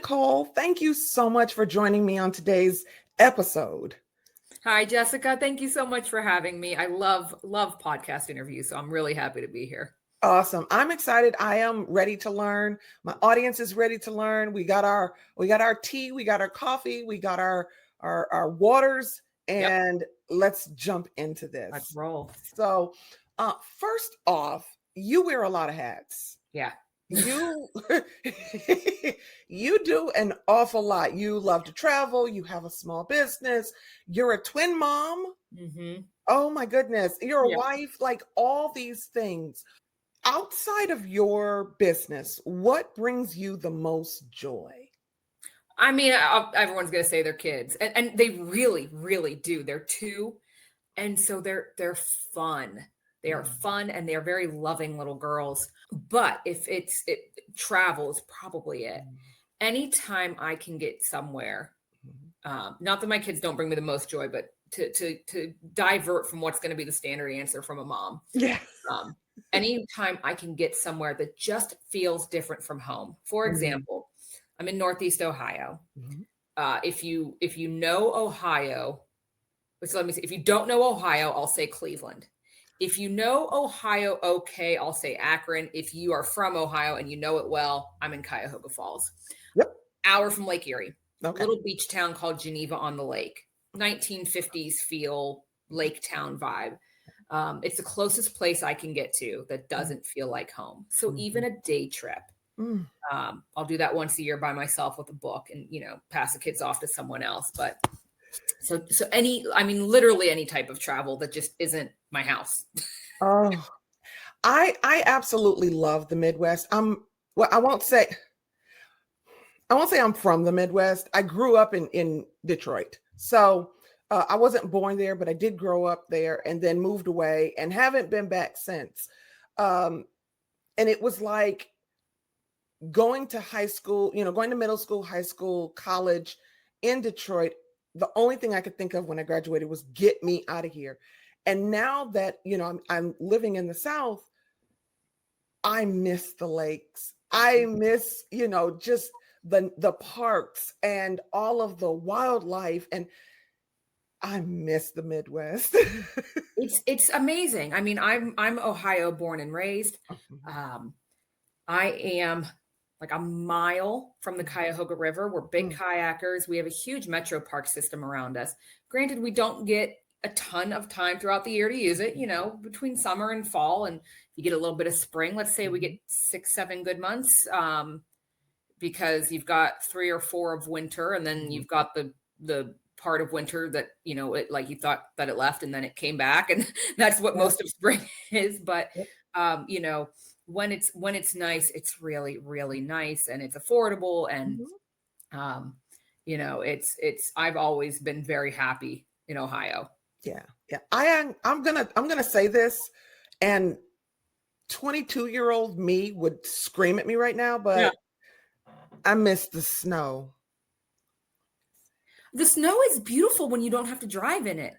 Nicole. Thank you so much for joining me on today's episode. Hi, Jessica. Thank you so much for having me. I love podcast interviews, so I'm really happy to be here. Awesome. I'm excited. I am ready to learn. My audience is ready to learn. We got our tea, we got our coffee, we got our waters, and let's jump into this. Let's roll. So, first off, you wear a lot of hats. Yeah. You you do an awful lot. You love to travel. You have a small business. You're a twin mom. Mm-hmm. Oh my goodness. You're a wife, like all these things. Outside of your business, what brings you the most joy? I mean, everyone's going to say their kids, and they really, really do. They're two, and so they're fun. They are fun, and they are very loving little girls. But if travel is probably it. Anytime I can get somewhere, not that my kids don't bring me the most joy, but to divert from what's going to be the standard answer from a mom. Yeah. Anytime I can get somewhere that just feels different from home. For example, I'm in Northeast Ohio. If you know Ohio, so let me see. If you don't know Ohio, I'll say Cleveland. If you know Ohio, okay, I'll say Akron. If you are from Ohio and you know it well, I'm in Cuyahoga Falls. Yep. Hour from Lake Erie. Okay. Little beach town called Geneva on the Lake. 1950s feel, lake town vibe. It's the closest place I can get to that doesn't feel like home. So even a day trip, I'll do that once a year by myself with a book and, pass the kids off to someone else. But so literally any type of travel that just isn't my house. Oh, I absolutely love the Midwest. I won't say I'm from the Midwest. I grew up in Detroit. So I wasn't born there, but I did grow up there and then moved away and haven't been back since. And it was like going to high school, going to middle school, high school, college in Detroit. The only thing I could think of when I graduated was get me out of here. And now that, I'm living in the South, I miss the lakes. I miss, just the parks and all of the wildlife. And I miss the Midwest. It's amazing. I mean, I'm Ohio born and raised. I am like a mile from the Cuyahoga River. We're big kayakers. We have a huge metro park system around us. Granted, we don't get a ton of time throughout the year to use it, between summer and fall, and you get a little bit of spring. Let's say we get 6-7 good months, because you've got 3 or 4 of winter, and then you've got the part of winter that, it, like you thought that it left and then it came back, and that's what most of spring is. But, when it's nice, it's really, really nice, and it's affordable. And, I've always been very happy in Ohio. Yeah. I'm gonna say this, and 22-year-old me would scream at me right now, but I miss the snow. The snow is beautiful when you don't have to drive in it.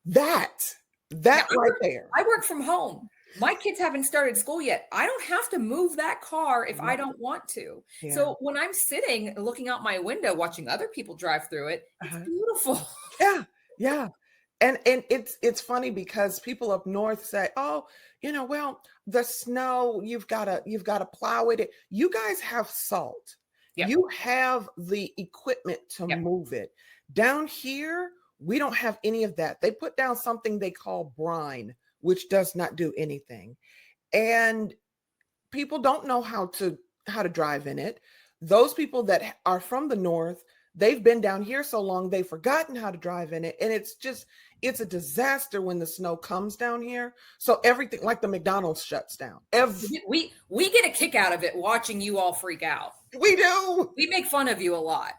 That right there. I work from home. My kids haven't started school yet. I don't have to move that car if I don't want to. Yeah. So when I'm sitting looking out my window, watching other people drive through it, it's beautiful. Yeah. And it's funny because people up north say, oh, well, the snow, you've got to plow it. You guys have salt. Yep. You have the equipment to move it. Down here, we don't have any of that. They put down something they call brine, which does not do anything. And people don't know how to drive in it. Those people that are from the north, they've been down here so long, they've forgotten how to drive in it. And it's a disaster when the snow comes down here. So everything, like the McDonald's shuts down. We get a kick out of it watching you all freak out. We do. We make fun of you a lot.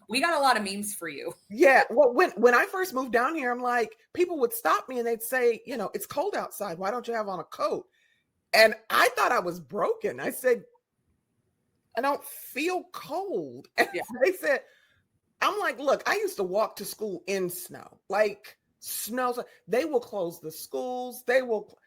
We got a lot of memes for you. Yeah. Well, when I first moved down here, I'm like, people would stop me and they'd say, it's cold outside. Why don't you have on a coat? And I thought I was broken. I said, I don't feel cold. And they said, I'm like, look, I used to walk to school in snow, like snow. They will close the schools. They will.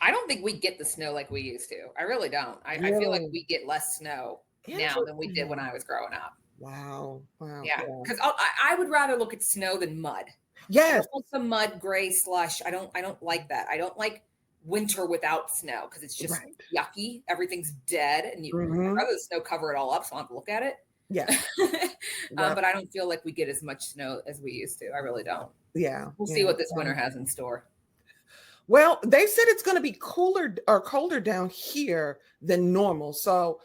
I don't think we get the snow like we used to. I really don't. I feel like we get less snow. now than we did when Interesting. I was growing up. Wow. Wow. Yeah, Yeah. because I would rather look at snow than mud. I Yes. don't like the mud, gray slush. I don't like that. I don't like winter without snow because it's just Right. yucky. Everything's dead, and I'd Hmm. rather the snow cover it all up so I don't have to look at Yeah. it. Yep. But I don't feel like we get as much snow as we used to. I really don't. Yeah. We'll see Yeah. what this Yeah. winter has in store. Well, they said it's going to be cooler or colder down here than normal. So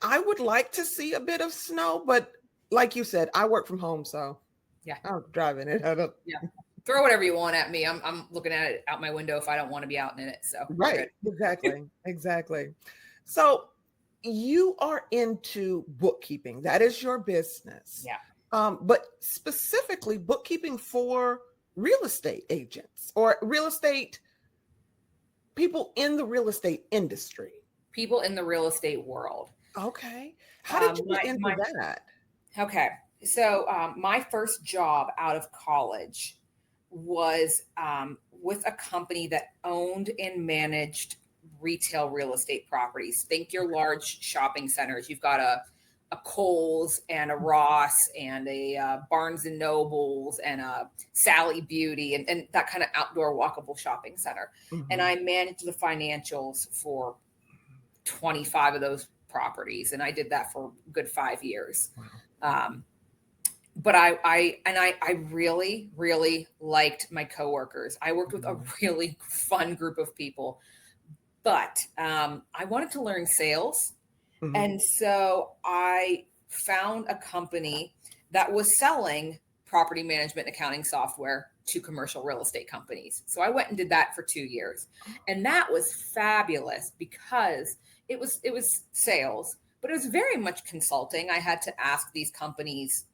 I would like to see a bit of snow, but like you said, I work from home, so Yeah, I'm driving it. I don't, yeah. Throw whatever you want at me. I'm looking at it out my window if I don't want to be out in it. So we're right. good. Exactly. Exactly. So you are into bookkeeping. That is your business. Yeah. But specifically bookkeeping for real estate agents or real estate people in the real estate industry. People in the real estate world. Okay. How did you get into My that? Okay. So my first job out of college was with a company that owned and managed retail real estate properties. Think your large shopping centers. You've got a Kohl's and a Ross and a Barnes and Nobles and a Sally Beauty and that kind of outdoor walkable shopping center. And Mhm. I managed the financials for 25 of those properties. And I did that for a good 5 years. Wow. Um, but I really, really liked my coworkers. I worked with a really fun group of people, but I wanted to learn sales. Mhm. And so I found a company that was selling property management and accounting software to commercial real estate companies. So I went and did that for 2 years. And that was fabulous because it was sales, but it was very much consulting. I had to ask these companies,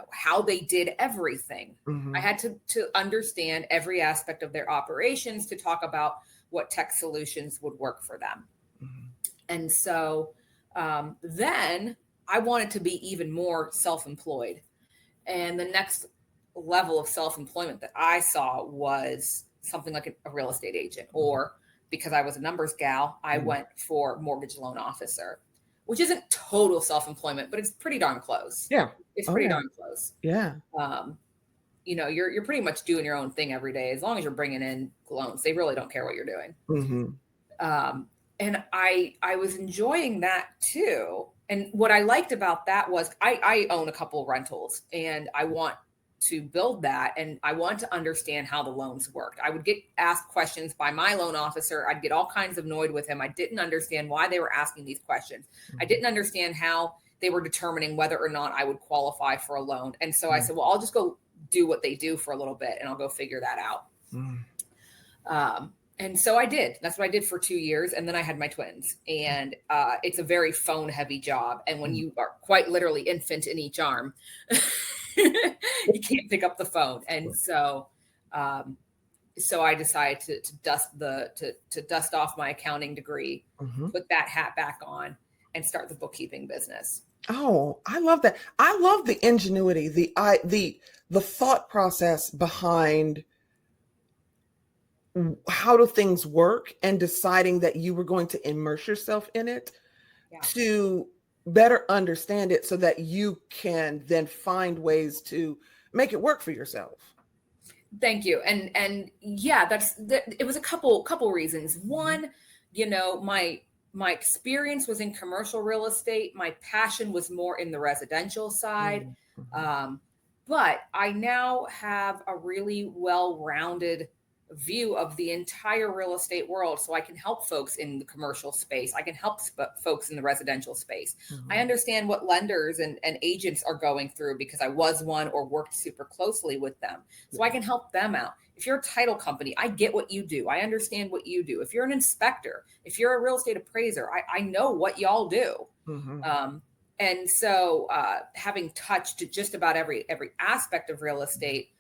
how they did everything. I Mhm. had to understand every aspect of their operations to talk about what tech solutions would work for them. Mhm. And so then I wanted to be even more self-employed. And the next level of self-employment that I saw was something like a real estate agent, or because I was a numbers gal, I Mhm. went for mortgage loan officer, which isn't total self-employment, but it's pretty darn close. Yeah. It's Oh pretty yeah. darn close. Yeah. Um, you're pretty much doing your own thing every day as long as you're bringing in loans. They really don't care what you're doing. Mhm. Um, and I was enjoying that too. And what I liked about that was I own a couple of rentals and I want to build that and I want to understand how the loans worked. I would get asked questions by my loan officer. I'd get all kinds of annoyed with him. I didn't understand why they were asking these questions. I didn't understand how they were determining whether or not I would qualify for a loan. And so I said, well, I'll just go do what they do for a little bit and I'll go figure that out. Mhm. And so I did. That's what I did for 2 years. And then I had my twins. And it's a very phone heavy job. And when you are quite literally infant in each arm, you can't pick up the phone. And so I decided to dust off my accounting degree, Mhm. put that hat back on, and start the bookkeeping business. Oh, I love that. I love the ingenuity, the thought process behind how do things work and deciding that you were going to immerse yourself in it Yeah. to better understand it so that you can then find ways to make it work for yourself. Thank you. And yeah, it was a couple reasons. One, my experience was in commercial real estate. My passion was more in the residential side. Mhm. But I now have a really well-rounded view of the entire real estate world. So I can help folks in the commercial space. I can help folks in the residential space. I Mhm. understand what lenders and agents are going through because I was one or worked super closely with them. So I can help them out. If you're a title company, I get what you do. I understand what you do. If you're an inspector, if you're a real estate appraiser, I know what y'all do. Mhm. And so having touched just about every aspect of real estate,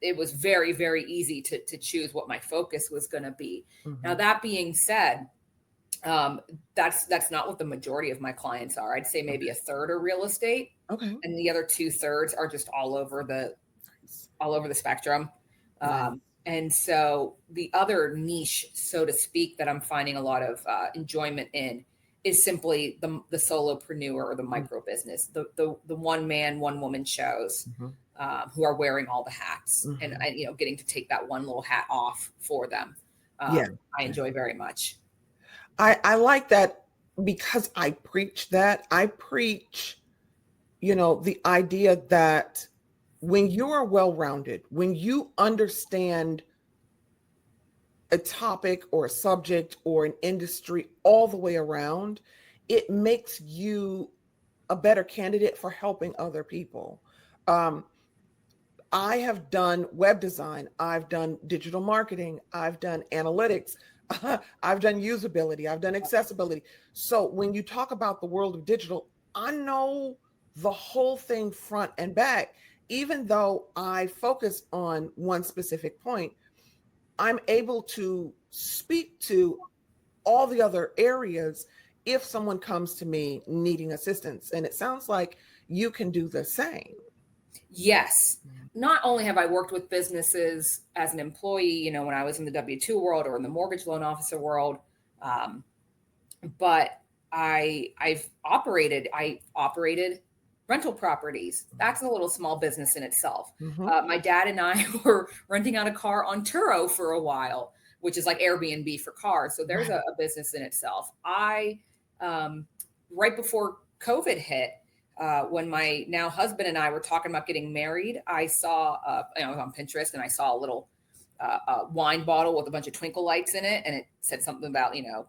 it was very, very easy to choose what my focus was going to be. Now, Mhm. that being said, that's not what the majority of my clients are. I'd say maybe a third are real estate, Okay. and the other 2/3 are just all over the spectrum. Nice. And so the other niche, so to speak, that I'm finding a lot of enjoyment in is simply the solopreneur or the micro business, the one man, one woman shows who are wearing all the hats and, you know, getting to take that one little hat off for them. I enjoy very much. I like that because I preach that. I preach, you know, the idea that when you are well-rounded, when you understand a topic or a subject or an industry all the way around, it makes you a better candidate for helping other people. I have done web design, I've done digital marketing, I've done analytics, I've done usability, I've done accessibility. So when you talk about the world of digital, I know the whole thing front and back. Even though I focus on one specific point, I'm able to speak to all the other areas if someone comes to me needing assistance. And it sounds like you can do the same. Yes. Not only have I worked with businesses as an employee, you know, when I was in the W-2 world or in the mortgage loan officer world, but I operated rental properties. That's a little small business in itself. My dad and I were renting out a car on Turo for a while, which is like Airbnb for cars. So there's a business in itself. I, right before COVID hit, when my now husband and I were talking about getting married, I saw, I was on Pinterest and I saw a little wine bottle with a bunch of twinkle lights in it. And it said something about, you know,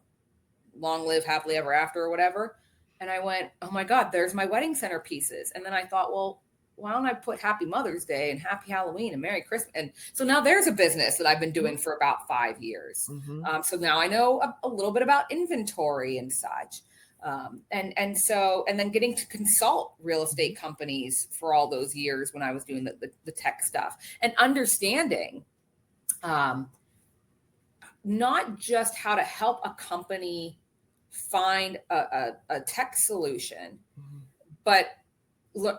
long live happily ever after or whatever. And I went, oh my God, there's my wedding center pieces. And then I thought, well, why don't I put Happy Mother's Day and Happy Halloween and Merry Christmas? And so now there's a business that I've been doing for about 5 years. So now I know a little bit about inventory and such. And then getting to consult real estate companies for all those years when I was doing the tech stuff and understanding not just how to help a company find a tech solution, but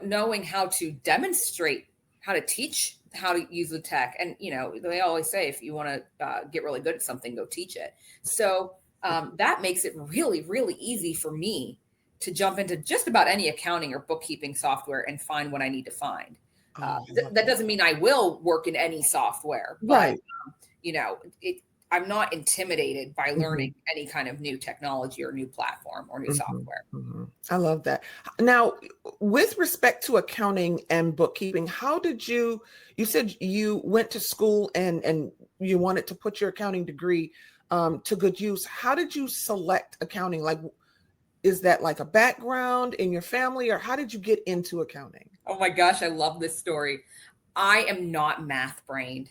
knowing how to demonstrate, how to teach how to use the tech. And, you know, they always say, if you want to get really good at something, go teach it. So that makes it really, really easy for me to jump into just about any accounting or bookkeeping software and find what I need to find. That doesn't mean I will work in any software, but, you know, I'm not intimidated by learning any kind of new technology or new platform or new software. I love that. Now, with respect to accounting and bookkeeping, how did you said you went to school and you wanted to put your accounting degree to good use. How did you select accounting? Like, is that like a background in your family, or how did you get into accounting? Oh my gosh, I love this story. I am not math brained.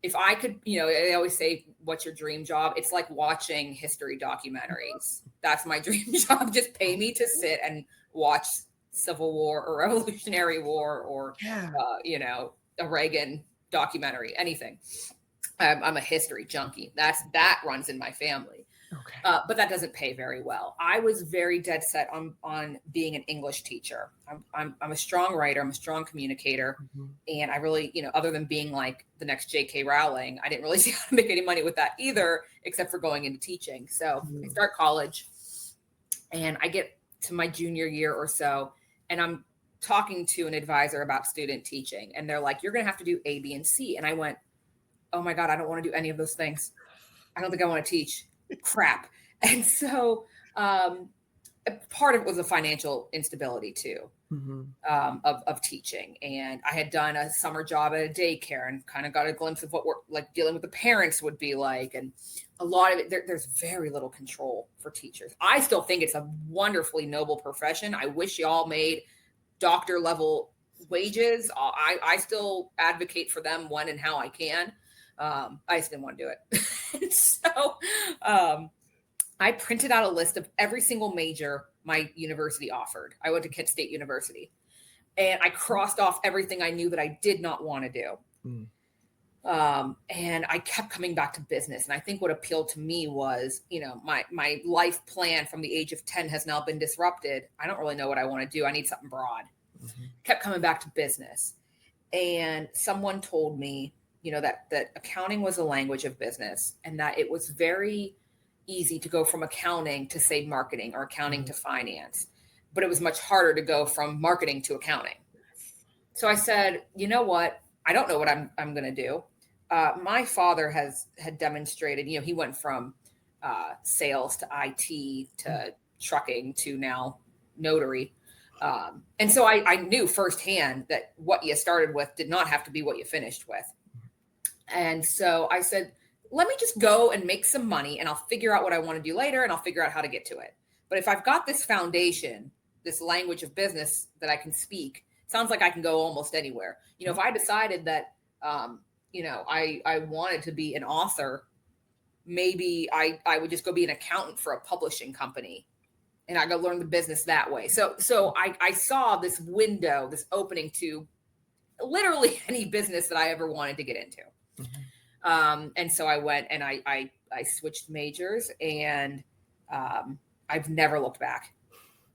If I could, you know, they always say, what's your dream job? It's like watching history documentaries. That's my dream job. Just pay me to sit and watch Civil War or Revolutionary War or, you know, a Reagan documentary, anything. I'm a history junkie. That runs in my family. Okay. But that doesn't pay very well. I was very dead set on being an English teacher. I'm a strong writer. I'm a strong communicator. And I really, you know, other than being like the next J.K. Rowling, I didn't really see how to make any money with that either, except for going into teaching. So I start college and I get to my junior year or so, and I'm talking to an advisor about student teaching. And they're like, you're going to have to do A, B, and C. And I went, oh my God, I don't want to do any of those things. I don't think I want to teach. Crap. And so part of it was a financial instability too, of teaching. And I had done a summer job at a daycare and kind of got a glimpse of what we're like dealing with the parents would be like. And a lot of it, there's very little control for teachers. I still think it's a wonderfully noble profession. I wish y'all made doctor level wages. I still advocate for them when and how I can. I just didn't want to do it. And so I printed out a list of every single major my university offered. I went to Kent State University, and I crossed off everything I knew that I did not want to do. And I kept coming back to business. And I think what appealed to me was, you know, my life plan from the age of 10 has now been disrupted. I don't really know what I want to do. I need something broad. Kept coming back to business. And someone told me, you know, that accounting was a language of business, and that it was very easy to go from accounting to say marketing or accounting to finance, but it was much harder to go from marketing to accounting. So I said, you know what? I don't know what I'm going to do. My father had demonstrated, he went from sales to IT to trucking to now notary. And so I knew firsthand that what you started with did not have to be what you finished with. And so I said, let me just go and make some money and I'll figure out what I want to do later and I'll figure out how to get to it. But if I've got this foundation, this language of business that I can speak, sounds like I can go almost anywhere. If I decided that, I wanted to be an author, maybe I would just go be an accountant for a publishing company and I go learn the business that way. So I saw this window, this opening to literally any business that I ever wanted to get into. And so I went and I switched majors and I've never looked back.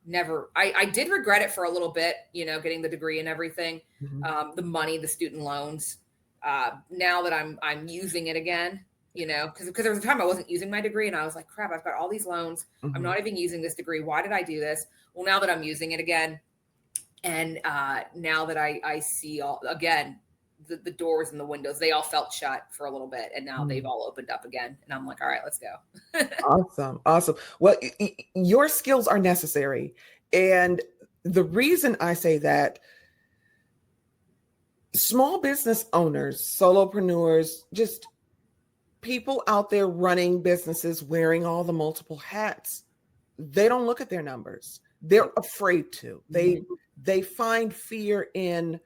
Never. I did regret it for a little bit, getting the degree and everything, the money, the student loans. Now that I'm using it again, because there was a time I wasn't using my degree and I was like, crap, I've got all these loans. I'm not even using this degree. Why did I do this? Well, now that I'm using it again, and now that I see the doors and the windows, they all felt shut for a little bit. And now they've all opened up again. And I'm like, all right, let's go. Awesome. Well, your skills are necessary. And the reason I say that, small business owners, solopreneurs, just people out there running businesses, wearing all the multiple hats, they don't look at their numbers. They're afraid to. They find fear in,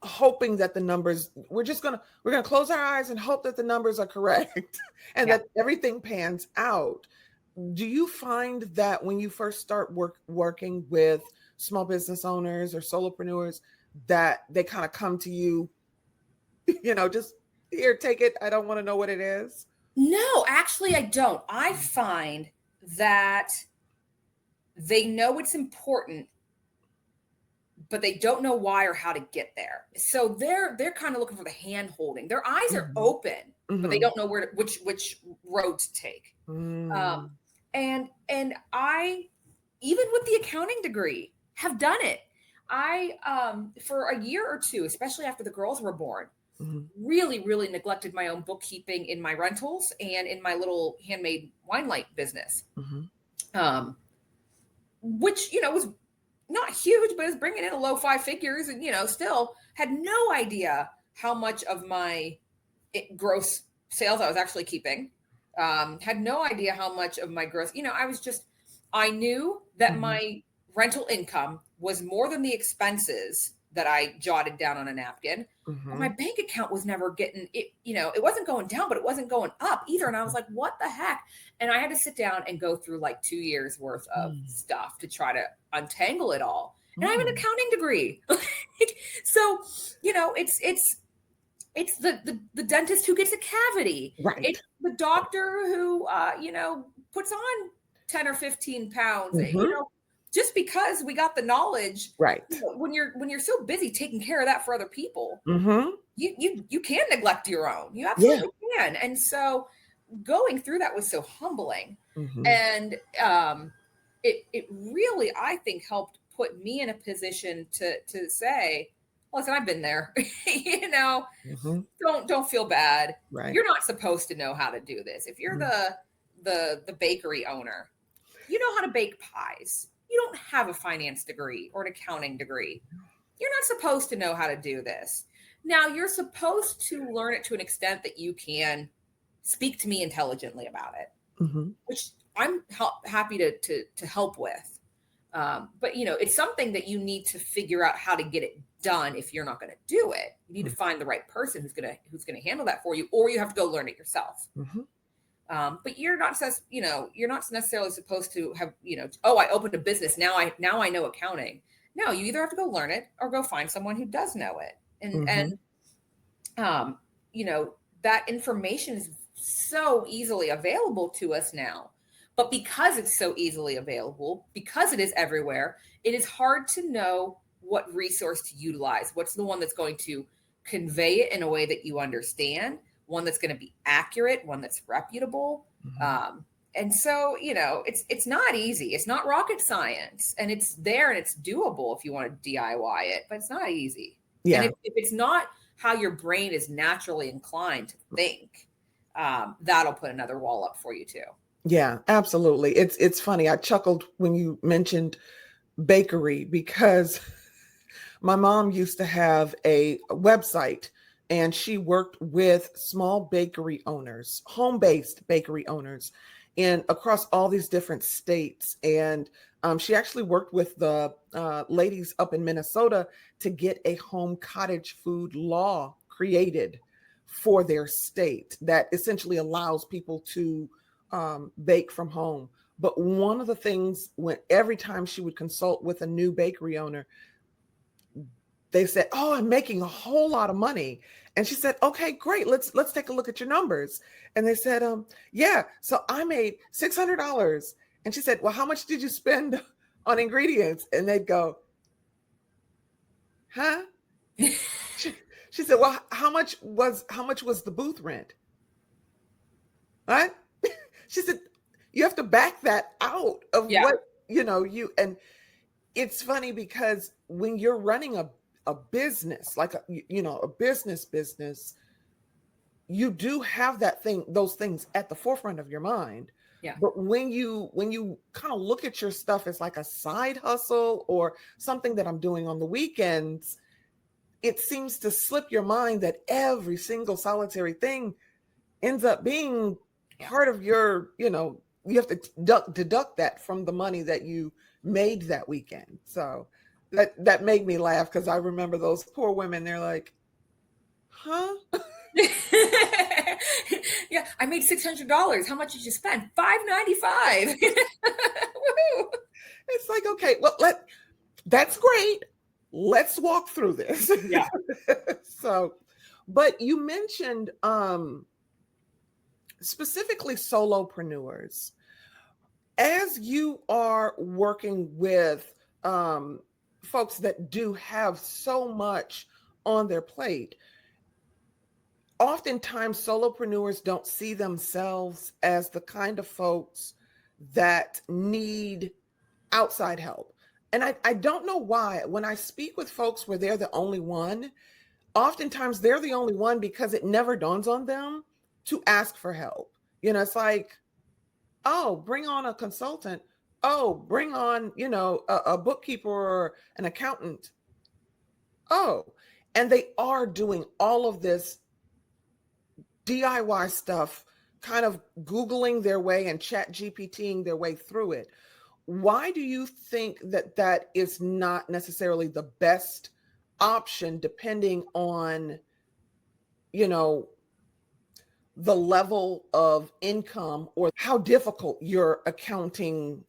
hoping that the numbers, we're going to close our eyes and hope that the numbers are correct and that everything pans out. Do you find that when you first start working with small business owners or solopreneurs, that they kind of come to you, just here, take it. I don't want to know what it is? No, actually, I don't. I find that they know it's important, but they don't know why or how to get there. So they're kind of looking for the hand holding. Their eyes are open, but they don't know which road to take. And I, even with the accounting degree, have done it. I, for a year or two, especially after the girls were born, really, really neglected my own bookkeeping in my rentals and in my little handmade wine light business, which, was not huge, but is bringing in a low 5 figures and, still had no idea how much of my gross sales I was actually keeping. Had no idea how much of my gross, I knew that my rental income was more than the expenses that I jotted down on a napkin. My bank account was never getting it, it wasn't going down, but it wasn't going up either. And I was like, what the heck? And I had to sit down and go through like 2 years worth of stuff to try to untangle it all. And I have an accounting degree. So, it's the dentist who gets a cavity. Right. It's the doctor who, puts on 10 or 15 pounds, just because we got the knowledge, right? When you're so busy taking care of that for other people, you can neglect your own. You absolutely can. And so going through that was so humbling, and it really, I think, helped put me in a position to say, listen, I've been there. Don't feel bad. Right. You're not supposed to know how to do this. If you're the bakery owner, you know how to bake pies. You don't have a finance degree or an accounting degree. You're not supposed to know how to do this. Now, you're supposed to learn it to an extent that you can speak to me intelligently about it, which I'm happy to help with. But, it's something that you need to figure out how to get it done. If you're not going to do it, you need to find the right person who's going to handle that for you, or you have to go learn it yourself. But you're not necessarily supposed to have, I opened a business. Now I know accounting. No, you either have to go learn it or go find someone who does know it. And that information is so easily available to us now, but because it's so easily available, because it is everywhere, it is hard to know what resource to utilize. What's the one that's going to convey it in a way that you understand, one that's going to be accurate, one that's reputable. And so, it's not easy. It's not rocket science, and it's there and it's doable if you want to DIY it, but it's not easy. Yeah. And if it's not how your brain is naturally inclined to think, that'll put another wall up for you too. Yeah, absolutely. It's funny. I chuckled when you mentioned bakery because my mom used to have a website, and she worked with small bakery owners, home-based bakery owners, and across all these different states. And she actually worked with the ladies up in Minnesota to get a home cottage food law created for their state that essentially allows people to bake from home. But one of the things, every time she would consult with a new bakery owner, they said, "Oh, I'm making a whole lot of money." And she said, "Okay, great. Let's take a look at your numbers." And they said, "Yeah, so I made $600." And she said, "Well, how much did you spend on ingredients?" And they'd go, "Huh?" She said, "Well, how much was the booth rent?" What? She said, "You have to back that out of what, and it's funny because when you're running a business, like a business, you do have those things at the forefront of your mind. Yeah. But when you kind of look at your stuff as like a side hustle or something that I'm doing on the weekends, it seems to slip your mind that every single solitary thing ends up being part of your, you have to deduct that from the money that you made that weekend. So that made me laugh because I remember those poor women. They're like, "Huh?" Yeah, I made $600. How much did you spend? $595. Woohoo! It's like, okay, well, that's great. Let's walk through this. Yeah. So, but you mentioned specifically solopreneurs. As you are working with folks that do have so much on their plate, oftentimes solopreneurs don't see themselves as the kind of folks that need outside help. And I don't know why. When I speak with folks where they're the only one, oftentimes they're the only one because it never dawns on them to ask for help. It's like, "Oh, bring on a consultant. Oh, bring on, a bookkeeper or an accountant." Oh, and they are doing all of this DIY stuff, kind of Googling their way and chat GPTing their way through it. Why do you think that is not necessarily the best option, depending on, the level of income or how difficult your accounting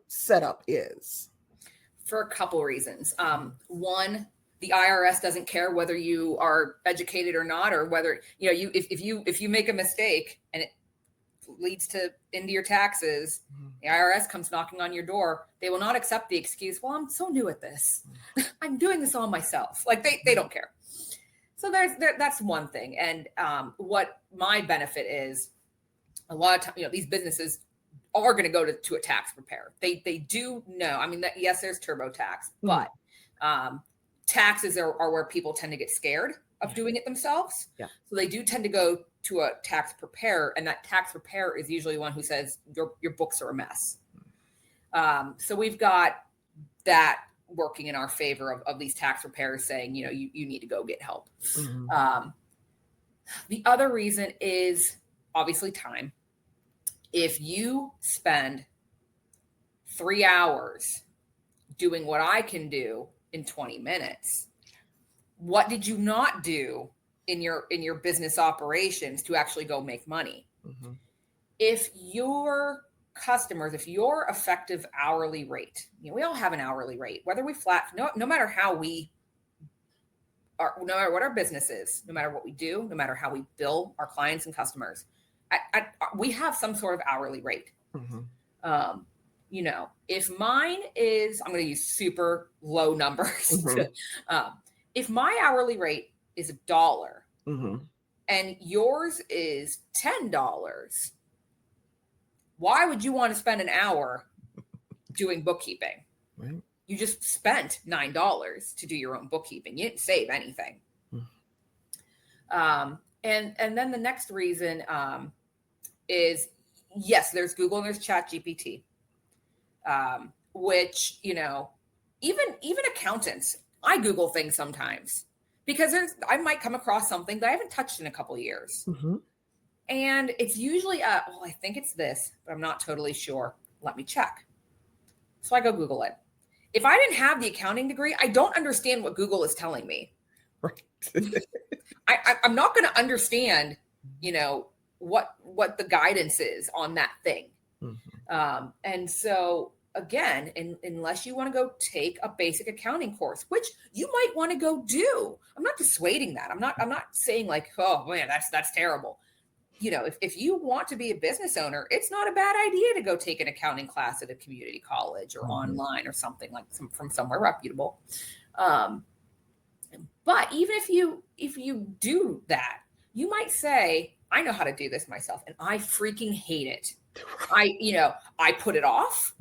setup is? For a couple reasons. One, the IRS doesn't care whether you are educated or not, or whether if you make a mistake and it leads into your taxes, the IRS comes knocking on your door. They will not accept the excuse, "Well, I'm so new at this. I'm doing this all myself." Like they don't care. So that's one thing. And what my benefit is, a lot of time, these businesses are going to go to a tax preparer. They do know. I mean, yes, there's TurboTax, but taxes are where people tend to get scared of doing it themselves. Yeah. So they do tend to go to a tax preparer, and that tax preparer is usually one who says your books are a mess. So we've got that working in our favor of these tax preparers saying, you need to go get help. The other reason is obviously time. If you spend 3 hours doing what I can do in 20 minutes, what did you not do in your business operations to actually go make money? If your customers, if your effective hourly rate, we all have an hourly rate, whether we no matter how we are, no matter what our business is, no matter what we do, no matter how we bill our clients and customers, we have some sort of hourly rate. If mine is, I'm going to use super low numbers. If my hourly rate is $1, and yours is $10, why would you want to spend an hour doing bookkeeping? Right. You just spent $9 to do your own bookkeeping. You didn't save anything. And then the next reason is, yes, there's Google and there's ChatGPT, which, you know, even accountants, I Google things sometimes because I might come across something that I haven't touched in a couple of years. Mm-hmm. And it's usually, well, I think it's this, but I'm not totally sure. Let me check. So I go Google it. If I didn't have the accounting degree, I don't understand what Google is telling me. Right. I'm not going to understand, you know, what the guidance is on that thing. Mm-hmm. And so again, unless you want to go take a basic accounting course, which you might want to go do, I'm not dissuading that. I'm not saying like, oh man, that's terrible. You know, if you want to be a business owner, it's not a bad idea to go take an accounting class at a community college or mm-hmm. online or something like from somewhere reputable. But even if you do that, you might say, I know how to do this myself and I freaking hate it. I put it off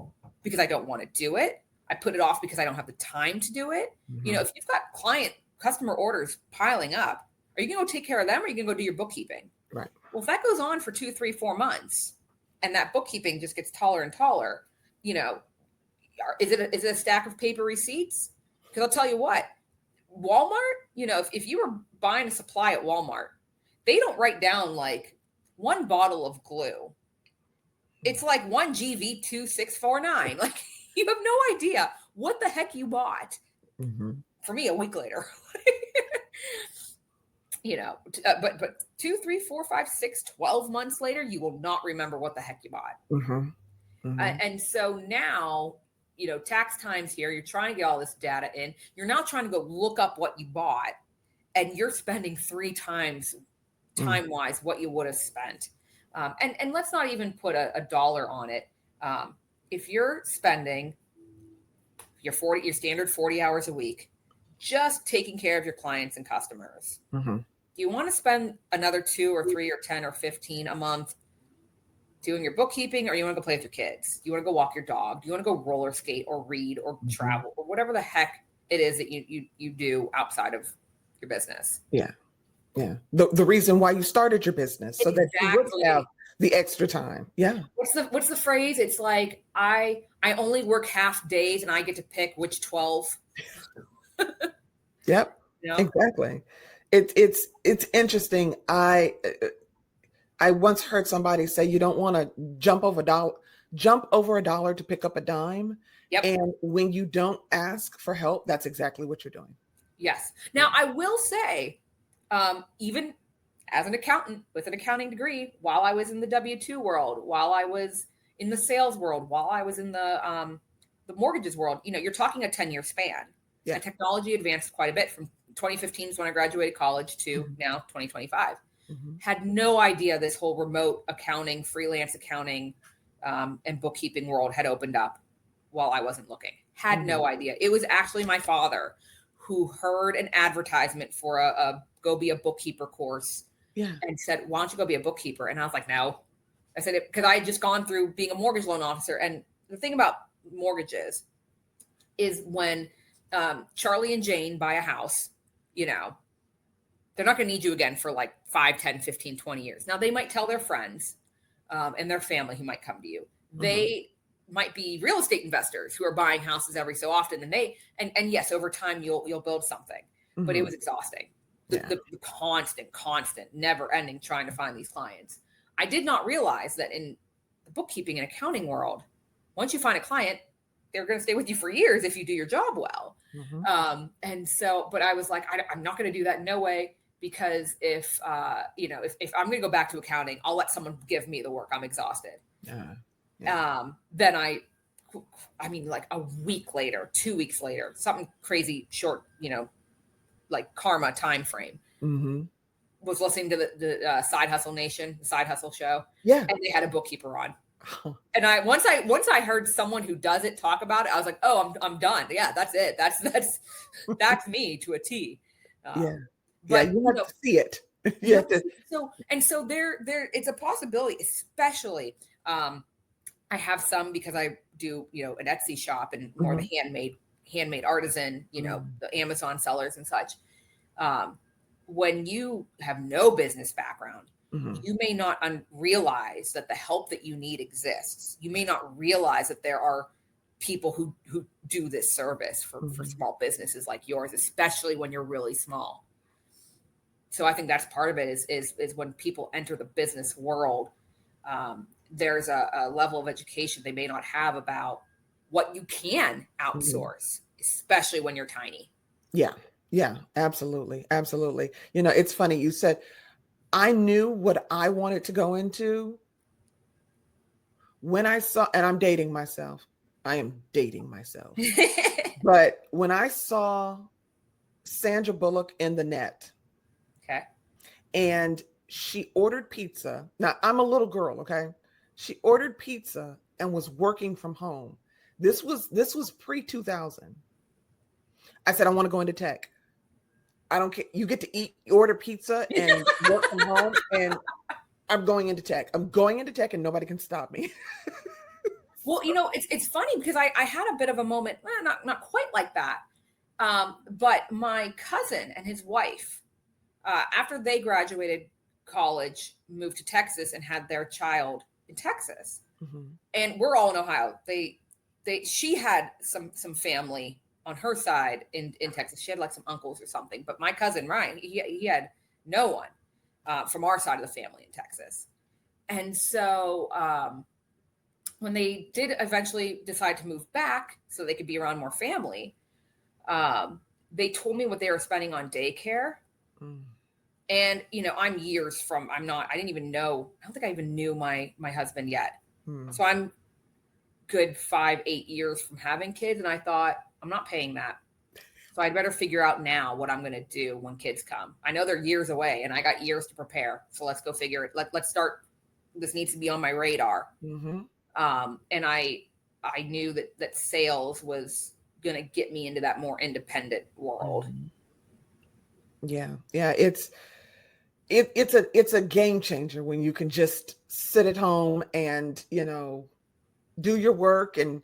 because I don't want to do it. I put it off because I don't have the time to do it. Mm-hmm. You know, if you've got customer orders piling up, are you going to go take care of them or are you going to go do your bookkeeping? Right. Well, if that goes on for 2, 3, 4 months and that bookkeeping just gets taller and taller, you know, is it a stack of paper receipts? Because I'll tell you what, Walmart, you know, if you were buying a supply at Walmart, they don't write down like one bottle of glue. It's like 1 GV2649. Like you have no idea what the heck you bought. Mm-hmm. For me, a week later. You know, but 2, 3, 4, 5, 6, 12 months later, you will not remember what the heck you bought. Mm-hmm. Mm-hmm. And so now, you know, tax time's here. You're trying to get all this data in. You're now trying to go look up what you bought, and you're spending 3 times time-wise what you would have spent. And let's not even put a dollar on it. If you're spending your standard 40 hours a week, just taking care of your clients and customers. Mm-hmm. Do you want to spend another 2 or 3 or 10 or 15 a month doing your bookkeeping, or you want to go play with your kids? Do you want to go walk your dog? Do you want to go roller skate or read or mm-hmm. travel or whatever the heck it is that you do outside of your business? Yeah. Yeah. The reason why you started your business, so that you would have the extra time. Yeah. What's the phrase? It's like, I only work half days and I get to pick which 12. Yep. You know? Exactly. It's interesting. I once heard somebody say you don't want to jump over a dollar to pick up a dime. Yep. And when you don't ask for help, that's exactly what you're doing. Yes. Now I will say, even as an accountant with an accounting degree, while I was in the W-2 world, while I was in the sales world, while I was in the mortgages world, you know, you're talking a 10-year span. Yeah. And technology advanced quite a bit from 2015 is when I graduated college to mm-hmm. now 2025. Mm-hmm. Had no idea this whole remote accounting, freelance accounting, and bookkeeping world had opened up while I wasn't looking. Had mm-hmm. no idea. It was actually my father who heard an advertisement for a go be a bookkeeper course. Yeah. And said, why don't you go be a bookkeeper? And I was like, no. I said it because I had just gone through being a mortgage loan officer. And the thing about mortgages is when Charlie and Jane buy a house, you know, they're not going to need you again for like 5, 10, 15, 20 years. Now they might tell their friends and their family who might come to you. Mm-hmm. They might be real estate investors who are buying houses every so often. And yes, over time you'll build something, mm-hmm. but it was exhausting. The constant, never ending trying to find these clients. I did not realize that in the bookkeeping and accounting world, once you find a client, they're going to stay with you for years if you do your job well. Mm-hmm. And so, but I was like, I'm not going to do that. No way. Because if I'm going to go back to accounting, I'll let someone give me the work. I'm exhausted. Yeah. Then I mean, like a week later, 2 weeks later, something crazy short, you know, like karma time frame, mm-hmm. was listening to the Side Hustle Nation, the Side Hustle show. Yeah. And they had a bookkeeper on. And once I heard someone who does it talk about it, I was like, oh, I'm done. Yeah, that's it. That's me to a T. Yeah. But you have to see it. You You have know, to, so there it's a possibility, especially I have some because I do, an Etsy shop and more mhm, the handmade artisan, mm, the Amazon sellers and such. Um, when you have no business background, mhm, you may not realize that the help that you need exists. You may not realize that there are people who do this service for mhm, small businesses like yours, especially when you're really small. So I think that's part of it is when people enter the business world, there's a level of education they may not have about what you can mhm. outsource, especially when you're tiny. Yeah, yeah, absolutely, absolutely. It's funny, you said, I knew what I wanted to go into when I saw, and I'm dating myself. I am dating myself. But when I saw Sandra Bullock in The Net, Okay. and she ordered pizza. Now, I'm a little girl, okay? She ordered pizza and was working from home. This was pre-2000. I said, I want to go into tech. I don't care. You get to order pizza and work from home, and I'm going into tech. I'm going into tech, and nobody can stop me. Well, it's funny because I had a bit of a moment, not quite like that. But my cousin and his wife, after they graduated college, moved to Texas and had their child in Texas. Mhm. And we're all in Ohio. She had some family on her side in Texas. She had like some uncles or something. But my cousin Ryan, he had no one from our side of the family in Texas. And so when they did eventually decide to move back so they could be around more family, they told me what they were spending on daycare. Mm. And I'm years from. I didn't even know. I don't think I even knew my husband yet. Mm. So I'm good 5-8 years from having kids, and I thought I'm not paying that. So I'd better figure out now what I'm going to do when kids come. I know they're years away, and I got years to prepare. So let's go figure it. Let's start. This needs to be on my radar. Mhm. And I knew that sales was going to get me into that more independent world. Mhm. Yeah, yeah. It's a game changer when you can just sit at home and do your work, and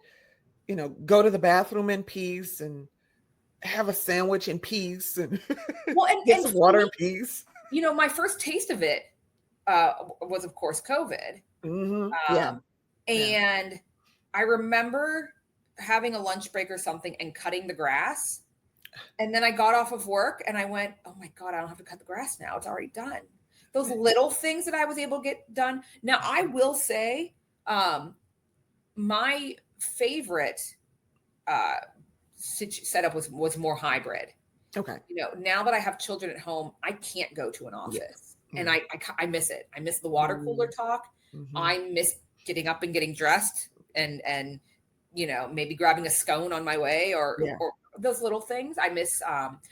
go to the bathroom in peace, and have a sandwich in peace, and Well, get and some for water in me, peace. my first taste of it was, of course, COVID. Yeah, Um, yeah. and I remember having a lunch break or something and cutting the grass. And then I got off of work and I went, oh my God, I don't have to cut the grass now. It's already done. Those little things that I was able to get done. Now, I will say, my favorite uh, setup was more hybrid. Okay. Now that I have children at home, I can't go to an Yeah. office, and Yeah. I miss it. I miss the water cooler talk. Mm-hmm. I miss getting up and getting dressed, and maybe grabbing a scone on my way, Yeah. or those little things. I miss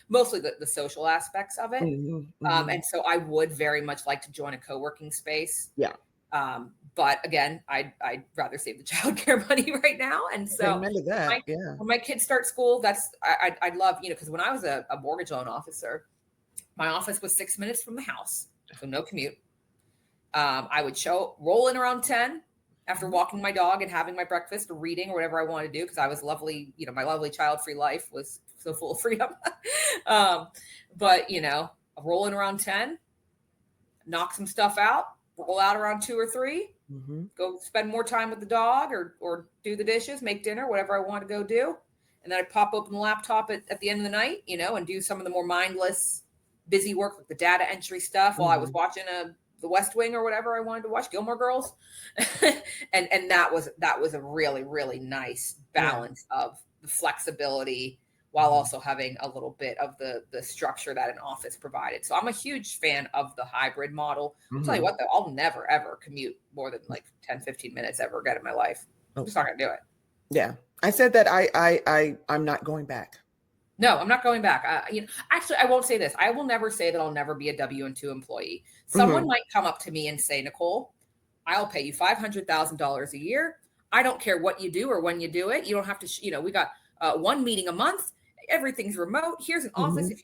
mostly the social aspects of it. Hmm. Hmm. And so I would very much like to join a co-working space. Yeah. But again, I'd rather save the childcare money right now. And so Amen to that. Yeah. when my kids start school, I'd love, because when I was a mortgage loan officer, my office was 6 minutes from the house, so no commute. I would roll in around 10 after walking my dog and having my breakfast or reading or whatever I wanted to do, because I was lovely, my lovely child-free life was so full of freedom. But roll in around 10, knock some stuff out, roll out around 2 or 3, Mm-hmm. go spend more time with the dog or do the dishes, make dinner, whatever I want to go do. And then I'd pop open the laptop at the end of the night, and do some of the more mindless, busy work, like the data entry stuff, while I was watching the West Wing or whatever I wanted to watch, Gilmore Girls. and that was a really, really nice balance of the flexibility while also having a little bit of the structure that an office provided. So I'm a huge fan of the hybrid model. I'll tell you what, though, I'll never, ever commute more than like 10, 15 minutes ever again in my life. I'm just not going to do it. Yeah. I said that I'm not going back. No, I'm not going back. Actually, I won't say this. I will never say that I'll never be a W-2 employee. Someone might come up to me and say, Nicole, I'll pay you $500,000 a year. I don't care what you do or when you do it. You don't have to, we got one meeting a month. Everything's remote. Here's an office. If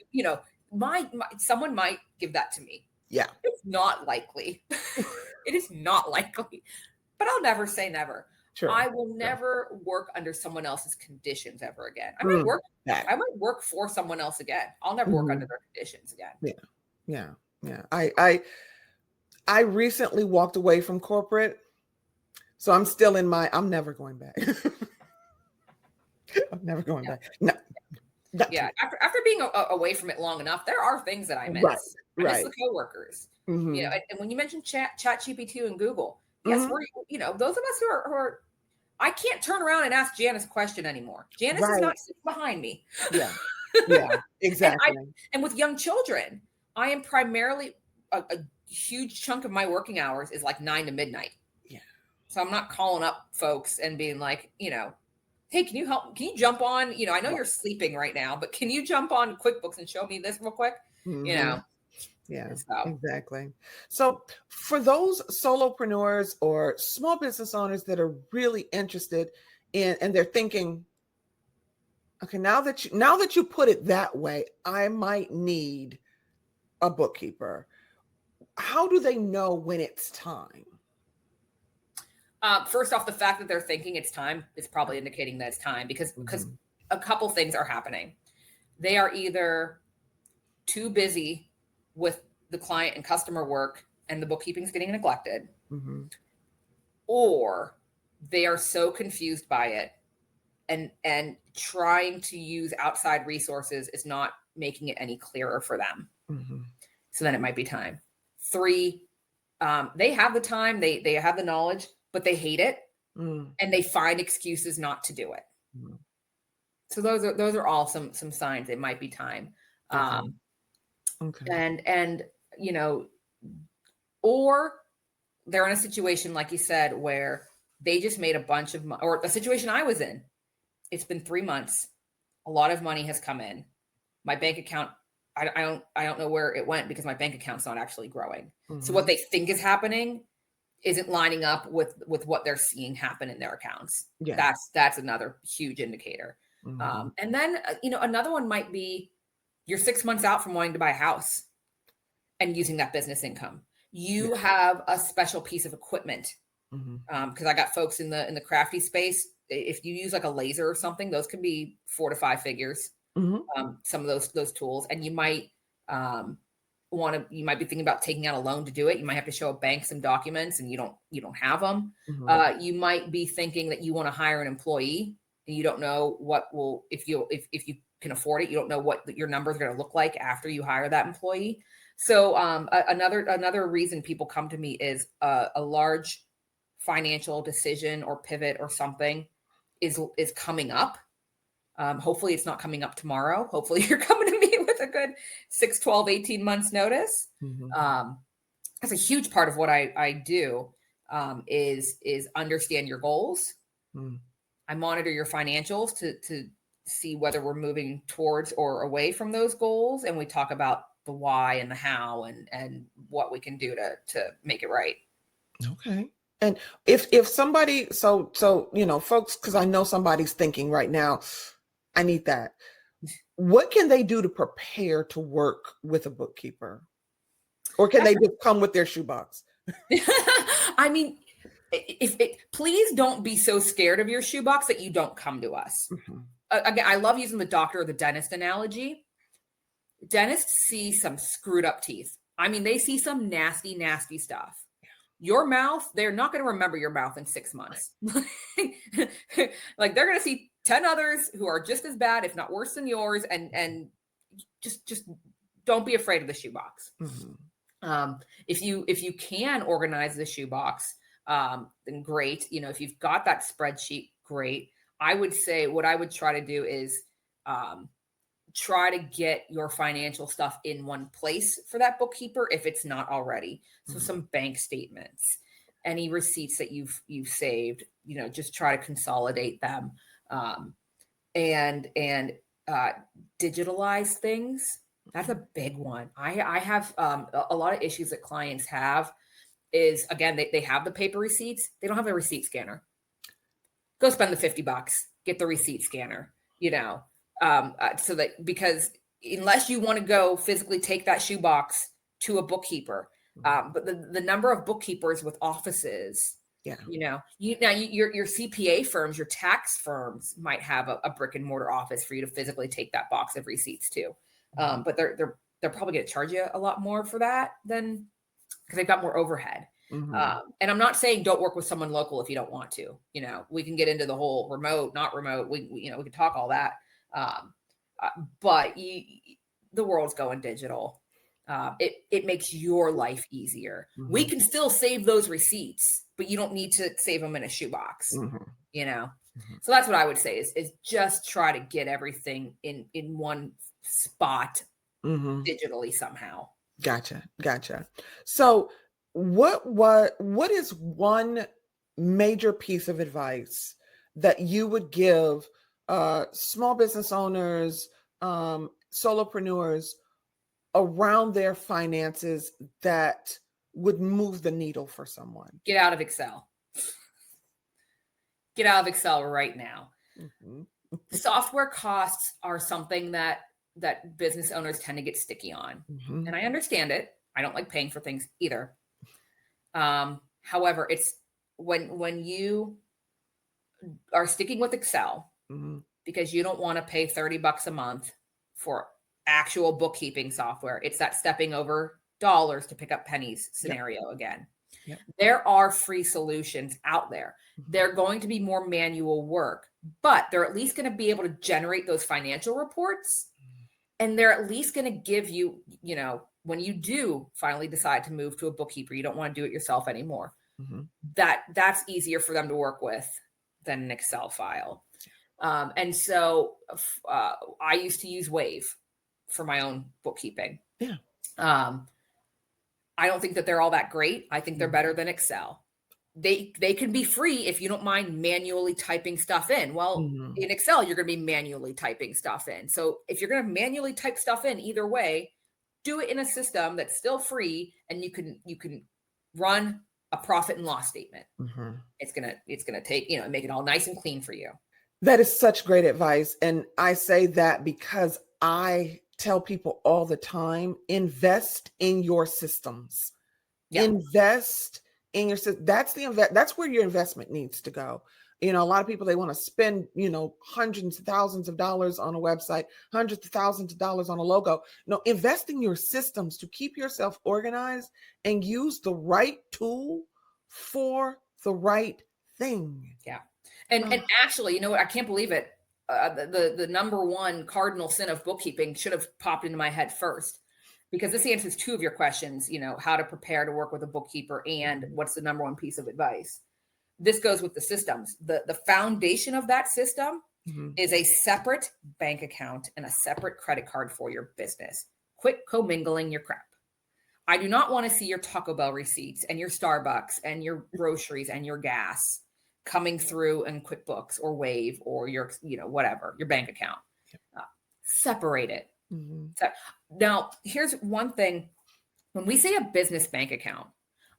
someone might give that to me. Yeah. It's not likely. It is not likely. But I'll never say never. True. I will True. never work under someone else's conditions ever again. I Mm, might work for someone else again. I'll never work under their conditions again. Yeah. I recently walked away from corporate, so I'm still in I'm never going back. I'm never going back. No. Yeah. After being away from it long enough, there are things that I miss. Right. I miss Right. the coworkers. Mhm. You know, and when you mentioned ChatGPT and Google, yes, Mhm. we're, those of us who are I can't turn around and ask Janice a question anymore. Janice is Right. not sitting behind me. Yeah. Yeah. Exactly. And with young children, I am primarily a huge chunk of my working hours is like 9 to midnight. Yeah. So I'm not calling up folks and being like, hey, can you help? Can you jump on? I know you're sleeping right now, but can you jump on QuickBooks and show me this real quick? Yeah, So. exactly. So for those solopreneurs or small business owners that are really interested in, and they're thinking, okay, now that you put it that way, I might need a bookkeeper. How do they know when it's time? First off, the fact that they're thinking it's time is probably indicating that it's time because a couple things are happening. They are either too busy with the client and customer work and the bookkeeping is getting neglected, or they are so confused by it and trying to use outside resources is not making it any clearer for them. So then it might be time. 3, they have the time, they have the knowledge, but they hate it and they find excuses not to do it. So those are all some signs it might be time. Okay. And or they're in a situation, like you said, where they just made a bunch of money, or a situation I was in. It's been 3 months. A lot of money has come in. My bank account, I don't know where it went because my bank account's not actually growing. So what they think is happening isn't lining up with what they're seeing happen in their accounts. Yeah. That's another huge indicator. And then, another one might be you're 6 months out from wanting to buy a house and using that business income. You have a special piece of equipment. Because I got folks in the crafty space. If you use like a laser or something, those can be 4 to 5 figures. Some of those tools, and you might you might be thinking about taking out a loan to do it. You might have to show a bank some documents, and you don't have them. You might be thinking that you want to hire an employee, and you don't know what will if you can afford it. You don't know what your numbers are going to look like after you hire that employee. So another reason people come to me is a large financial decision or pivot or something is coming up. Hopefully it's not coming up tomorrow. Hopefully you're coming to me with a good 6, 12, 18 months notice. That's a huge part of what I do is understand your goals. I monitor your financials to see whether we're moving towards or away from those goals. And we talk about the why and the how and what we can do to make it right. Okay. And if somebody, so folks, because I know somebody's thinking right now, I need that. What can they do to prepare to work with a bookkeeper? Or can they just come with their shoebox? I mean, please don't be so scared of your shoebox that you don't come to us. Again, I love using the doctor or the dentist analogy. Dentists see some screwed up teeth. I mean, they see some nasty, nasty stuff. Your mouth, they're not going to remember your mouth in 6 months. Like they're going to see 10 others who are just as bad, if not worse than yours. And just don't be afraid of the shoebox. If you can organize the shoebox, then great. If you've got that spreadsheet, great. I would say what I would try to do is try to get your financial stuff in one place for that bookkeeper if it's not already. So some bank statements, any receipts that you've saved, just try to consolidate them, and digitalize things. That's a big one. I have a lot of issues that clients have is, again, they have the paper receipts. They don't have a receipt scanner. Go spend the $50, get the receipt scanner, so that, because unless you want to go physically take that shoebox to a bookkeeper. Mhm. But the number of bookkeepers with offices, Yeah. your CPA firms, your tax firms might have a brick and mortar office for you to physically take that box of receipts to. But they're probably going to charge you a lot more for that than, because they've got more overhead. Mhm. And I'm not saying don't work with someone local if you don't want to. We can get into the whole remote, not remote. We can talk all that. Um, but the world's going digital. It makes your life easier. We Mhm. can still save those receipts, but you don't need to save them in a shoebox. Mhm. Mhm. So that's what I would say is just try to get everything in one spot Mhm. digitally somehow. Gotcha. So what is one major piece of advice that you would give small business owners, solopreneurs around their finances that would move the needle for someone? Get out of Excel. Get out of Excel right now. Mhm. Software costs are something that business owners tend to get sticky on. Mhm. And I understand it. I don't like paying for things either. However, it's when you are sticking with Excel Mhm. because you don't want to pay $30 a month for actual bookkeeping software. It's that stepping over dollars to pick up pennies Yep. scenario again. Yep. There are free solutions out there. Mhm. They're going to be more manual work, but they're at least going to be able to generate those financial reports. And they're at least going to give you, when you do finally decide to move to a bookkeeper, you don't want to do it yourself anymore. Mhm. That's easier for them to work with than an Excel file. And so I used to use Wave for my own bookkeeping. Yeah. I don't think that they're all that great. I think they're Mhm. better than Excel. They can be free if you don't mind manually typing stuff in. Well, Mhm. in Excel, you're going to be manually typing stuff in. So if you're going to manually type stuff in, either way, do it in a system that's still free, and you can run a profit and loss statement. Mhm. It's gonna take, make it all nice and clean for you. That is such great advice. And I say that because I tell people all the time, invest in your systems. Yeah. Invest in your system. That's where your investment needs to go. A lot of people, they want to spend, hundreds of thousands of dollars on a website, hundreds of thousands of dollars on a logo. No, invest in your systems to keep yourself organized and use the right tool for the right thing. Yeah. And Oh, actually, what? I can't believe it. The number one cardinal sin of bookkeeping should have popped into my head first, because this answers two of your questions, how to prepare to work with a bookkeeper and what's the number one piece of advice. This goes with the systems. The foundation of that system mhm. is a separate bank account and a separate credit card for your business. Quit commingling your crap. I do not want to see your Taco Bell receipts and your Starbucks and your groceries and your gas coming through in QuickBooks or Wave or your, whatever, your bank account. Separate it. Mhm. So, now, here's one thing. When we say a business bank account,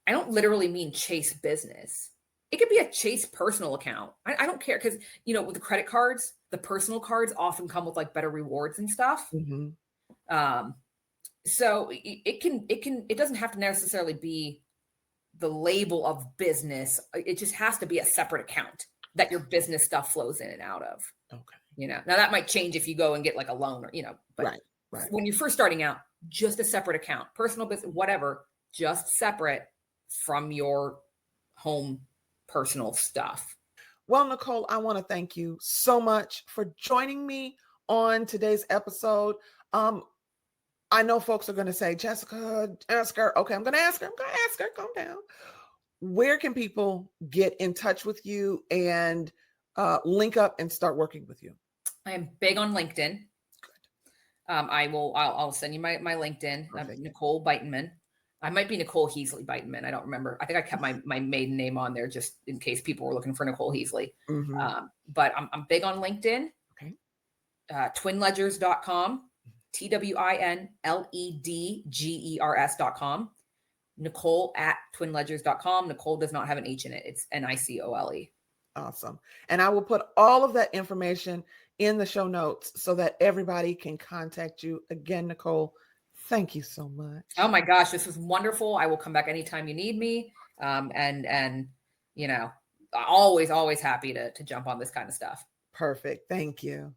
I don't literally mean Chase Business. It could be a Chase personal account. I don't care, because, with the credit cards, the personal cards often come with like better rewards and stuff. Mhm. Um, so it doesn't have to necessarily be the label of business. It just has to be a separate account that your business stuff flows in and out of. Okay. Now that might change if you go and get like a loan, or, but Right. when you're first starting out, just a separate account, personal business, whatever, just separate from your home personal stuff. Well, Nicole, I want to thank you so much for joining me on today's episode. I know folks are going to say, Jessica, ask her. Okay, I'm going to ask her. Calm down. Where can people get in touch with you and link up and start working with you? I am big on LinkedIn. I'll send you my LinkedIn. Nicole Beitenman. I might be Nicole Heasley Beitenman. I don't remember. I think I kept my maiden name on there just in case people were looking for Nicole Heasley. Mm-hmm. But I'm big on LinkedIn. Okay. Twinledgers.com, TWINLEDGERS.com. Nicole at twinledgers.com. Nicole does not have an H in it. It's NICOLE. Awesome. And I will put all of that information in the show notes so that everybody can contact you. Again, Nicole, Thank you so much. Oh my gosh, this was wonderful. I will come back anytime you need me. And you know, always happy to jump on this kind of stuff. Perfect. Thank you.